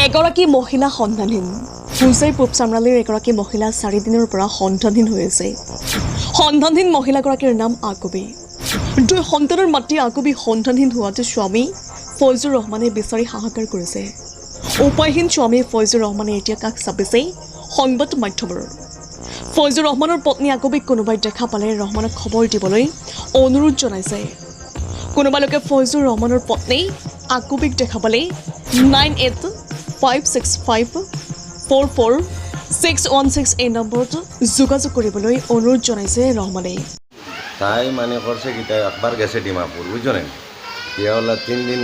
এগৰাকী মহিলা সন্তানহীন ফুলচাৰী পূব চামৰালীৰ এগৰাকী মহিলা 4 দিনৰ পৰা সন্তানহীন হৈ আছে। সন্তানহীন মহিলাগৰাকীৰ নাম আকুবি। 2 সন্তানৰ মাতৃ আকুবি সন্তানহীন হোৱাতে স্বামী ফয়জুৰ ৰহমানে বিচাৰি হাহাকাৰ কৰিছে। উপায়হীন স্বামী ফয়জুৰ ৰহমানে এতিয়া কাষ চাপিছে সংবাদ মাধ্যমৰ। ফয়জুৰ ৰহমানৰ পত্নী আকুবিক কোনোবাই দেখা পালে ৰহমানক খবৰ দিবলৈ অনুৰোধ জনাইছে। কোনোবা লোকে ফয়জুৰ ৰহমানৰ পত্নী আকুবিক দেখা পালে 9856544616 এই নম্বৰত যোগাযোগ কৰিবলৈ অনুৰোধ জনাইছে ৰহমানে। তাই মানে করছে কি তাই একবার গেছে ডিমাপুর বুঝছেন গিয়া হলা 3 দিন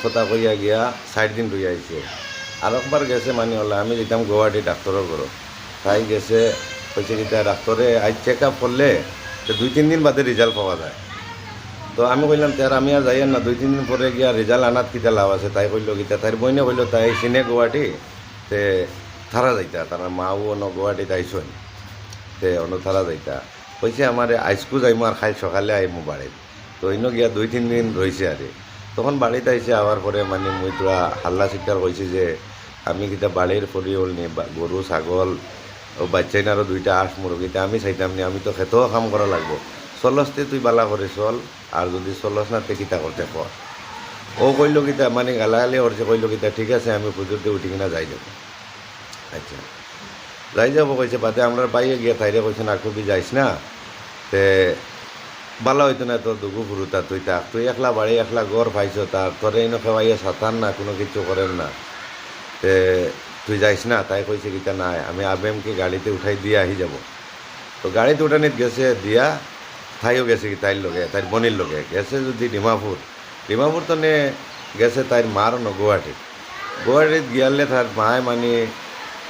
কথা কইয়া গিয়া 4 দিন রয়ে আইছে আর একবার গেছে মানে হলা আমি যেতাম গুয়াহাটি ডাক্তারের ঘর তাই গেছে কইছে কি তাই ডাক্তারে আজ চেক আপ করলে তো 2-3 দিন বাদে রেজাল্ট পাওয়া যায়। তো আমি কইলাম তার আমি আর যাই না 2-3 দিন পরে গিয়া রেজাল্ট আনাত কিতা লাভ আছে তাই কইল কি তাই বইনে কইল তাই চিনে গুয়াহাটি তে থারা যাইতা তার মাও অন্য গুয়াহাটিতে আইসন তে অন্য থারা যাইতা কইছে আমার আইসকু যাইমো আর খাই সকালে আইমো বাড়িত তো অন্য গিয়া 2-3 দিন রয়েছে আর তখন বাড়িতে আইসে আবার পরে মানে মুই তোরা হাল্লা চিৎকার কইছি যে আমি কিতা বাড়ির ফরিওল নি গরু ছাগল ও বাচ্চাইন আরও 2টা আঁশ মুরগিতে আমি চাইতাম নি আমি তো খেতেও কাম করা লাগবো চলসতে তুই বালা করে চল আর যদি চলস না তে কিতা করতে কর ও কইল কিতা মানে গালাগালি করছে কইল কিতা ঠিক আছে আমি পুজোতে উঠি কিনা যাই যাব। আচ্ছা যাই যাব কইছে বাদে আমরা বাইরে গিয়া তাইরে কইছে না খুবই যাইস না তে ভালো হইতো না তোর দুগু ফুরুতা তুই একলা বাড়ি একলা ঘর পাইছ তার তোরে এনে খেওয়াইয়া সাঁতার না কোনো কিছু করেন না তে তুই যাইস না তাই কইছে কিতা নাই আমি আবেমকে গাড়িতে উঠাই দিয়ে আহি যাব। তো গাড়িতে উঠানিত গেছে দিয়া তাইও গেছে কি তাইর লগে তাইর বনির লগে গেছে যদি ডিমাপুর তো নে গেছে তাইর মার ন গুয়াহাটিত গিয়ালে তার মায় মানে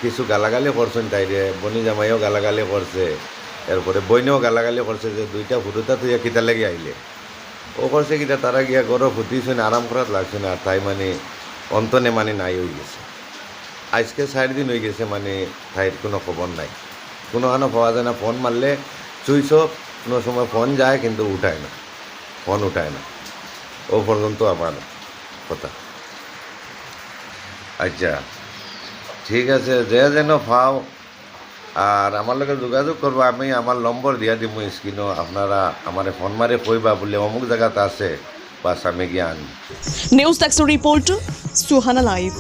কিছু গালাগালি করছেন তাইরে বনি জামাইও গালাগালি করছে এরপরে বইনেও গালাগালি করছে যে 2টা ফুটুতা তুই কিতা লেগে আইলে ও করছে কিতা তারা গিয়া গরো ফুটিছেন আরাম করাত লাগছে না আর তাই মানে অন্তনে মানে নাই হয়ে গেছে। আজকে 4 দিন হয়ে গেছে মানে তাইর কোনো খবর নাই কোনো পাওয়া যায় না ফোন মারলে সুইচ অফ কোনো সময় ফোন যায় কিন্তু ফোন উঠায় না ও পর্যন্ত আমার কথা। আচ্ছা ঠিক আছে যে যেন পাও আর আমার লগে যোগাযোগ করবো আমি আমার নম্বর দিয়া দিব স্ক্রিনও আপনারা আমার ফোন মারে কইবা বলে অমুক জায়গাতে আছে বাস আমি গিয়ে আনি। News desk report Suhana live.